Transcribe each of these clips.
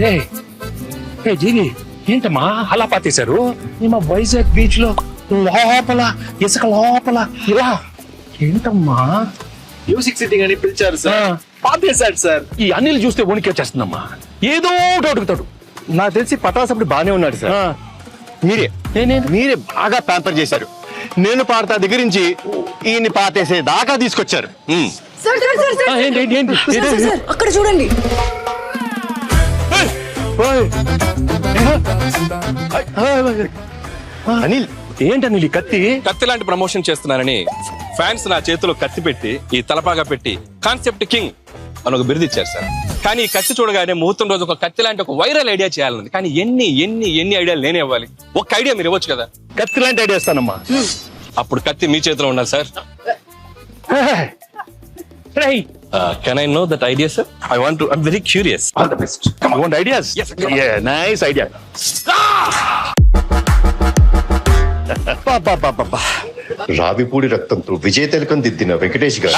ఏ జీని ఏంటమ్మా అలా పాతేశారు? మా వైజాగ్ బీచ్ లో లోపల ఇసుక లోపల ఇలా ఏంటమ్మా? మ్యూజిక్ సిట్టింగ్ అని పిలిచారు సార్, పాతేశాడు సార్. ఈ అనిల్ చూస్తే వణికి వచ్చేస్తుందమ్మా. ఏదో ఒకటి అడుగుతాడు. నాకు తెలిసి పటాస్ అప్పుడు బానే ఉన్నాడు సార్. మీరే బాగా ప్యాంపర్ చేశారు. నేను పాడతా దగ్గర నుంచి ఈయన్ని పాతేసే దాకా తీసుకొచ్చారు. సార్ సార్ సార్ సార్ ఏంటి ఏంటి ఏంటి సార్, సార్, సార్, అక్కడ చూడండి. అనిల్ ఏంటి అనిల్ ఈ కత్తి? కత్తి లాంటి ప్రమోషన్ చేస్తున్నానని ఫ్యాన్స్ నా చేతిలో కత్తి పెట్టి ఈ తలపాగా పెట్టి కాన్సెప్ట్ కింగ్ అని ఒక బిరుదు ఇచ్చారు సార్. కానీ ఈ కత్తి చూడగానే ముహూర్తం రోజు ఒక కత్తి లాంటి ఒక వైరల్ ఐడియా చేయాలని, కానీ ఎన్ని ఎన్ని ఎన్ని ఐడియాలు నేనే ఇవ్వాలి. ఒక ఐడియా మీరు ఇవ్వచ్చు కదా. కత్తి లాంటి ఐడియా ఇస్తానమ్మా. అప్పుడు కత్తి మీ చేతిలో ఉండాలి sir. Can I know that idea sir? I want to, I am very curious. All the best. Come on, ideas. Yes, come on. Nice idea. Ravipudi రక్తంతో విజయ తిలకం దిద్దిన వెంకటేష్ గారు.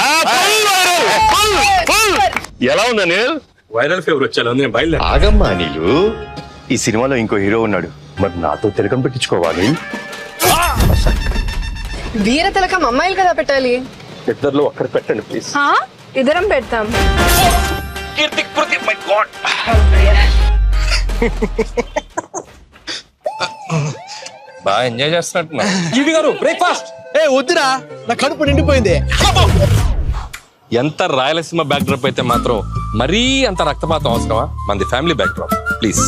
ఎలా ఉంది అనిల్? వైరల్ ఫీవర్ వచ్చాను, నేను బయలుదేరా. ఆగమ్మా నీళ్ళు. ఈ సినిమాలో ఇంకో హీరో ఉన్నాడు, మరి నాతో తిలకం పెట్టించుకోవాలి. వీర తిలకం అమ్మాయిలు కదా పెట్టాలి. ఇద్దరిలో ఒక్కరు పెట్టండి ప్లీజ్. ఇద్దరం పెడతాం. బాగా ఎంజాయ్ చేస్తున్నట్టున్నా. జీవి గారు బ్రేక్ఫాస్ట్. వద్దురా, నా కడుపు నిండిపోయింది. ఎంత రాయలసీమ బ్యాక్ డ్రాప్ అయితే మాత్రం మరీ అంత రక్తపాతం అవసరమా? మనది ఫ్యామిలీ బ్యాక్ డ్రాప్. ప్లీజ్.